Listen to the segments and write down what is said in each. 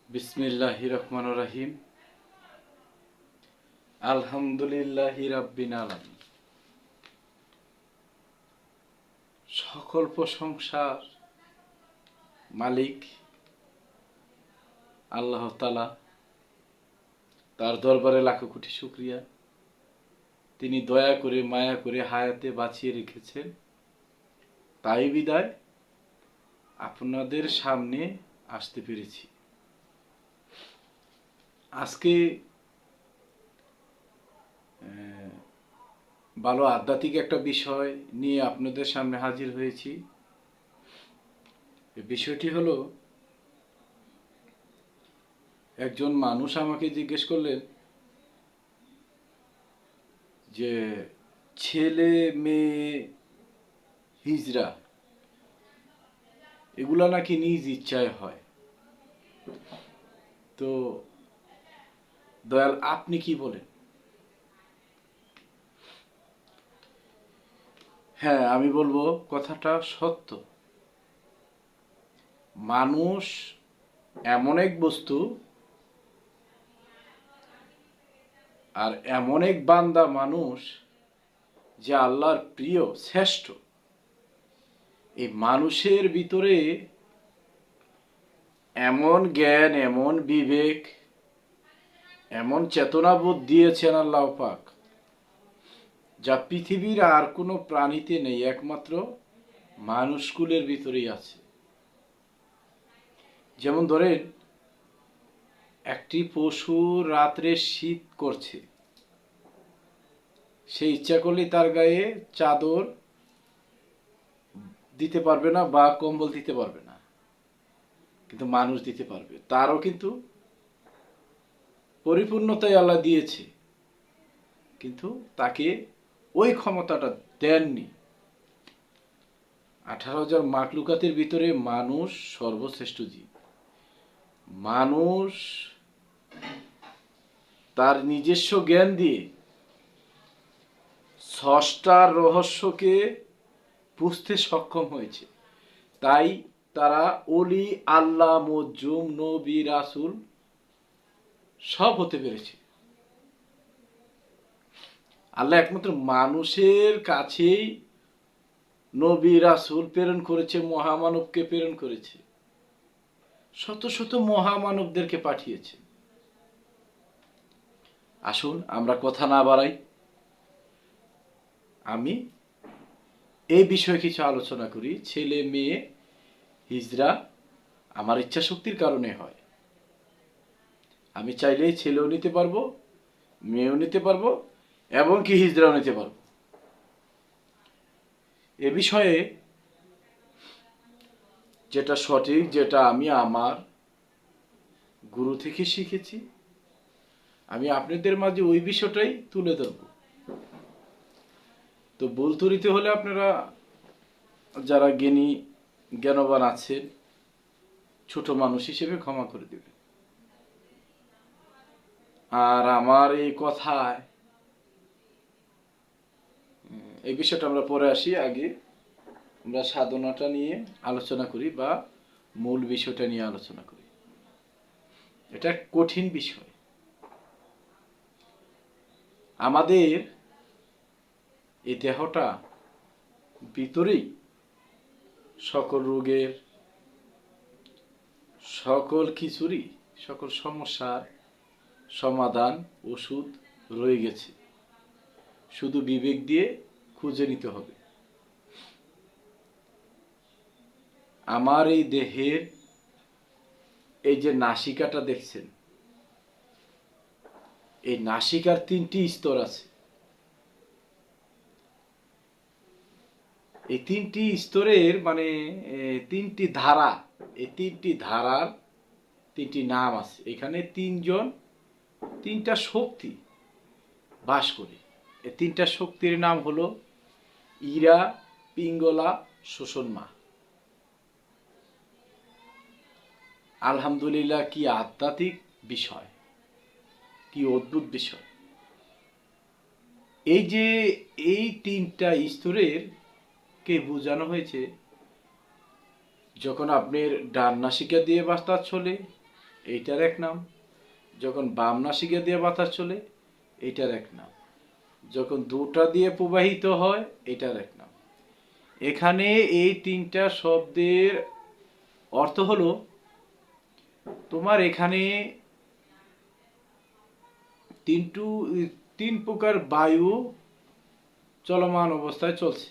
বিসমিল্লাহির রহমানির রহিম। আলহামদুলিল্লাহি রাব্বিল আলামিন। সকল প্রশংসার মালিক আল্লাহ তাআলা, তার দরবারে লাখো কোটি শুকরিয়া। তিনি দয়া করে মায়া করে হায়াতে বাঁচিয়ে রেখেছেন, তাই বিদায় আপনাদের সামনে আসতে পেরেছি। আজকে ভালো আধ্যাত্মিক একটা বিষয় নিয়ে আপনাদের সামনে হাজির হয়েছি। বিষয়টি হলো, একজন মানুষ আমাকে জিজ্ঞেস করলেন যে ছেলে মেয়ে হিজড়া এগুলা নাকি নিজ ইচ্ছায় হয়। তো দয়াল, আপনি কি বলেন? হ্যাঁ, আমি বলবো কথাটা সত্য। মানুষ এমন এক বস্তু, আর এমন এক বান্দা মানুষ যে আল্লাহর প্রিয় শ্রেষ্ঠ। এই মানুষের ভিতরে এমন জ্ঞান, এমন বিবেক, এমন চেতনাবোধ দিয়েছেন আল্লাহ পাক, যা পৃথিবীর আর কোনো প্রাণীতে নেই, একমাত্র মানুষকুলের ভিতরেই আছে। যেমন ধরেন, একটি পশু রাত্রে শীত করছে, সে ইচ্ছা করলে তার গায়ে চাদর দিতে পারবে না বা কম্বল দিতে পারবে না, কিন্তু মানুষ দিতে পারবে। তারও কিন্তু পরিপূর্ণতাই আল্লাহ দিয়েছে, কিন্তু তাকে ওই ক্ষমতাটা দেননি। 18,000 মাখলুকাতের ভিতরে মানুষ সর্বশ্রেষ্ঠ জীব। মানুষ তার নিজস্ব জ্ঞান দিয়ে স্রষ্টার রহস্যকে বুঝতে সক্ষম হয়েছে, তাই তারা অলি, আল্লাহ, মজুম, নবী, রাসূল সব হতে পেরেছে। আল্লাহ একমাত্র মানুষের কাছেই নবী, রাসূল প্রেরণ করেছে, মহামানবকে প্রেরণ করেছে, শত শত মহামানবদেরকে পাঠিয়েছে। আসুন আমরা কথা না বাড়াই, আমি এই বিষয়ে কিছু আলোচনা করি। ছেলে মেয়ে হিজড়া আমার ইচ্ছা শক্তির কারণে হয়। আমি চাইলেই ছেলেও নিতে পারবো, মেয়েও নিতে পারবো, এবং কি হিজড়াও নিতে পারবো। এ বিষয়ে যেটা সঠিক, যেটা আমি আমার গুরু থেকে শিখেছি, আমি আপনাদের মাঝে ওই বিষয়টাই তুলে ধরব। তো ভুল ত্রুটি হলে আপনারা যারা জ্ঞানবান আছেন, ছোট মানুষ হিসেবে ক্ষমা করে দেবেন। আর আমার এই কথায় এই বিষয়টা আমরা পরে আসি, আগে আমরা সাধনাটা নিয়ে আলোচনা করি বা মূল বিষয়টা নিয়ে আলোচনা করি। এটা কঠিন বিষয়। আমাদের এই দেহটা ভিতরেই সকল রোগের, সকল কিছুরই, সকল সমস্যার সমাধান, ওষুধ রয়ে গেছে। শুধু বিবেক দিয়ে খুঁজে নিতে হবে। আমার এই দেহের এই যে নাসিকাটা দেখছেন, এই নাসিকার 3টি স্তর আছে। এই 3টি স্তরের মানে 3টি ধারা, এই 3টি ধারার 3টি নাম আছে। এখানে 3টা শক্তি বাস করে। এই 3টা শক্তির নাম হলো ইরা, পিঙ্গলা, শোষণমা। আলহামদুলিল্লাহ, কি আধ্যাত্মিক বিষয়, কি অদ্ভুত বিষয়। এই যে এই 3টা স্তরের কে বোঝানো হয়েছে, যখন আপনার ডান নাসিকা দিয়ে বাতাস চলে, এইটার এক নাম। যখন বাম নাসিকা দিয়ে বাতাস চলে, এইটার এক নাম। যখন দুটা দিয়ে প্রবাহিত হয়, এটার এক নাম। এখানে এই তিনটা শব্দের অর্থ হলো, তোমার এখানে তিন প্রকার বায়ু চলমান অবস্থায় চলছে।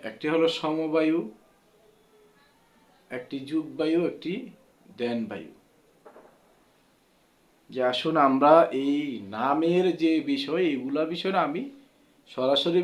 একটি হলো সমবায়ু, একটি যুগ বায়ু, একটি দেন বায়ু। যে আসুন আমরা এই নামের যে বিষয়, এইগুলা বিষয় না, আমি সরাসরি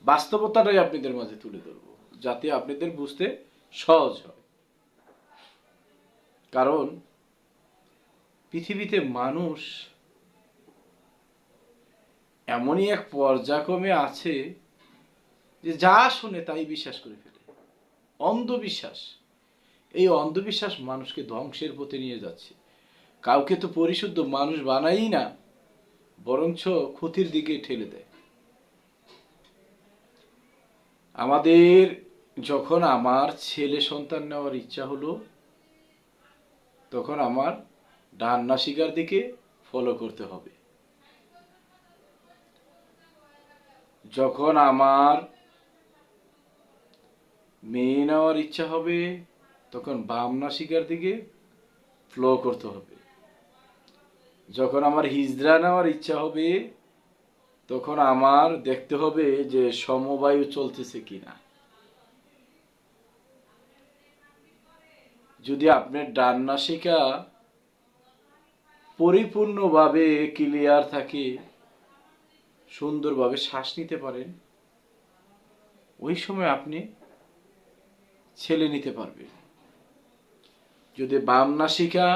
বাস্তবতাটাই আপনাদের মাঝে তুলে ধরবো, যাতে আপনাদের বুঝতে সহজ হয়। কারণ পৃথিবীতে মানুষ এমনই এক পর্যায়ক্রমে আছে যে যা শুনে তাই বিশ্বাস করে ফেলে। অন্ধবিশ্বাস, এই অন্ধবিশ্বাস মানুষকে ধ্বংসের পথে নিয়ে যাচ্ছে। কাউকে তো পরিশুদ্ধ মানুষ বানাই না, বরঞ্চ ক্ষতির দিকে ঠেলে দেয়। আমাদের যখন আমার ছেলে সন্তান নেওয়ার ইচ্ছা হলো, তখন আমার ডান নাসিকার দিকে ফলো করতে হবে। যখন আমার মেয়ে নেওয়ার ইচ্ছা হবে, তখন বাম নাসিকার দিকে ফ্লো করতে হবে। যখন আমার হিজড়া নেওয়ার ইচ্ছা হবে, তখন আমার দেখতে হবে যে সমবায়ু চলতেছে কিনা। যদি আপনার ডান নাসিকা পরিপূর্ণভাবে ক্লিয়ার থাকে, সুন্দরভাবে শ্বাস নিতে পারেন, ওই সময় আপনি ছেলে নিতে পারবেন। যদি বাম নাসিকা,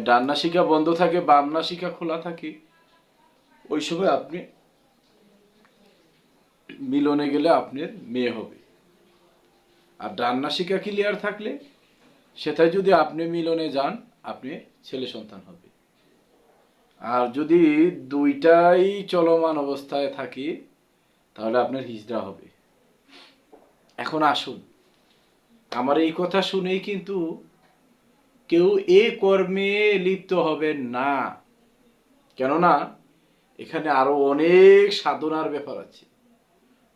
ডান নাসিকা বন্ধ থাকে, বাম নাসিকা খোলা থাকে, ওই সময় আপনি মিলনে গেলে আপনার মেয়ে হবে। আর ডান নাসিকা ক্লিয়ার থাকলে, সেটাই যদি আপনি মিলনে যান, আপনি ছেলে সন্তান হবে। আর যদি দুইটাই চলমান অবস্থায় থাকে, তাহলে আপনার হিজড়া হবে। এখন আসুন, আমার এই কথা শুনেই কিন্তু কেউ এ কর্মে লিপ্ত হবেন না। কেননা এখানে আরো অনেক সাধনার ব্যাপার আছে,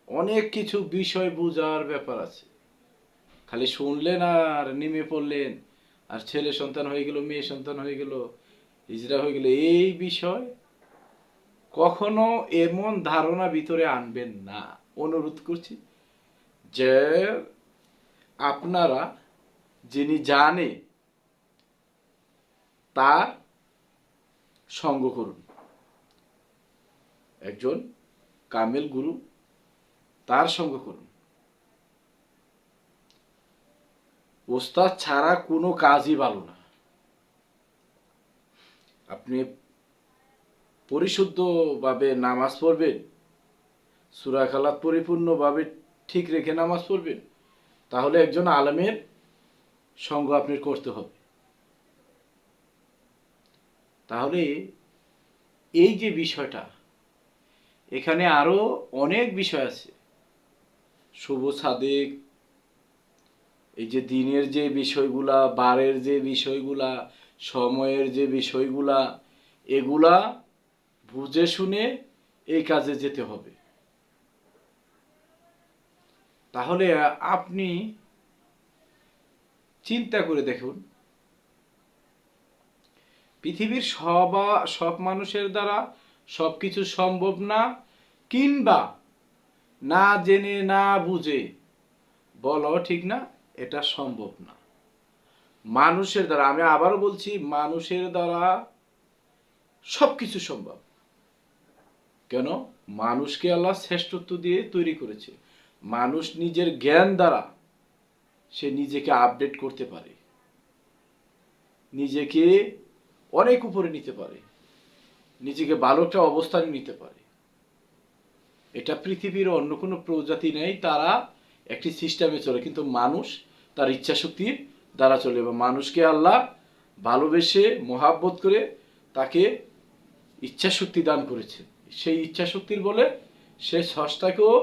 অনেক কিছু বিষয় বোঝার ব্যাপার আছে। খালি শুনলেন আর নেমে পড়লেন, আর ছেলে সন্তান হয়ে গেল, মেয়ে সন্তান হয়ে গেল, হিজড়া হয়ে গেল, এই বিষয় কখনো এমন ধারণা ভিতরে আনবেন না। অনুরোধ করছি যে আপনারা যিনি জানে তার সঙ্গ করুন। একজন কামেল গুরু, তার সঙ্গ করুন। ওস্তাদ ছাড়া কোনো কাজই ভালো না। আপনি পরিশুদ্ধভাবে নামাজ পড়বেন, সূরা খালাত পরিপূর্ণভাবে ঠিক রেখে নামাজ পড়বেন, তাহলে একজন আলেমের সঙ্গ আপনার করতে হবে। তাহলে এই যে বিষয়টা, এখানে আরো অনেক বিষয় আছে। শুভ সাদেক, এই যে দিনের যে বিষয়গুলা, বারের যে বিষয়গুলা, সময়ের যে বিষয়গুলা, এগুলা বুঝে শুনে এই কাজে যেতে হবে। তাহলে আপনি চিন্তা করে দেখুন, পৃথিবীর সব মানুষের দ্বারা সবকিছু সম্ভব না, কিংবা না জেনে না বুঝে বলো ঠিক না, এটা সম্ভব না। মানুষের দ্বারা, আমি আবারও বলছি, মানুষের দ্বারা সবকিছু সম্ভব। কেন? মানুষকে আল্লাহ শ্রেষ্ঠত্ব দিয়ে তৈরি করেছে। মানুষ নিজের জ্ঞান দ্বারা সে নিজেকে আপডেট করতে পারে, নিজেকে অনেক উপরে নিতে পারে, নিজেকে ভালো একটা অবস্থানে নিতে পারে। এটা পৃথিবীর অন্য কোনো প্রজাতি নেই, তারা একটি সিস্টেমে চলে, কিন্তু মানুষ তার ইচ্ছা শক্তির দ্বারা চলে। এবং মানুষকে আল্লাহ ভালোবেসে মহাব্বত করে তাকে ইচ্ছা শক্তি দান করেছে। সেই ইচ্ছা শক্তির বলে সে স্রষ্টাকেও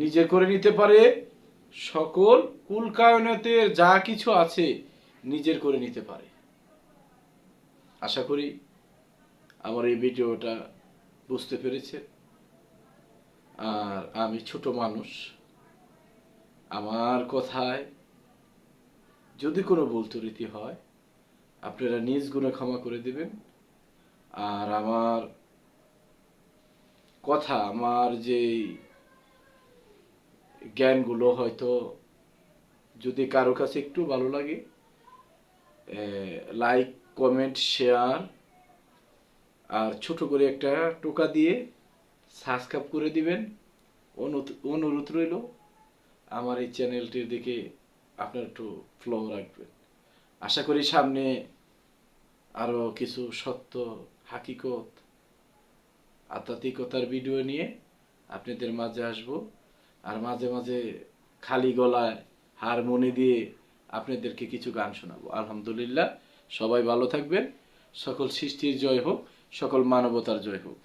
নিজে করে নিতে পারে, সকল কুল কায়নাতের যা কিছু আছে নিজের করে নিতে পারে। আশা করি আমার এই ভিডিওটা বুঝতে পেরেছে। আর আমি ছোট মানুষ, আমার কথায় যদি কোনো ভুল ত্রুটি হয় আপনারা নিজ গুণে ক্ষমা করে দিবেন। আর আমার কথা, আমার যে জ্ঞানগুলো হয়তো যদি কারো কাছে একটু ভালো লাগে, লাইক, কমেন্ট, শেয়ার আর ছোট করে একটা টোকা দিয়ে সাবস্ক্রাইব করে দিবেন। অনুরোধ রইল আমার এই চ্যানেলটির দিকে আপনার একটু ফলো রাখবেন। আশা করি সামনে আরো কিছু সত্য, হাকিকত, আধ্যাত্মিকতার ভিডিও নিয়ে আপনাদের মাঝে আসব। আর মাঝে মাঝে খালি গলায় হারমোনি দিয়ে আপনাদেরকে কিছু গান শোনাবো। আলহামদুলিল্লাহ, সবাই ভালো থাকবেন। সকল সৃষ্টির জয় হোক, সকল মানবতার জয় হোক।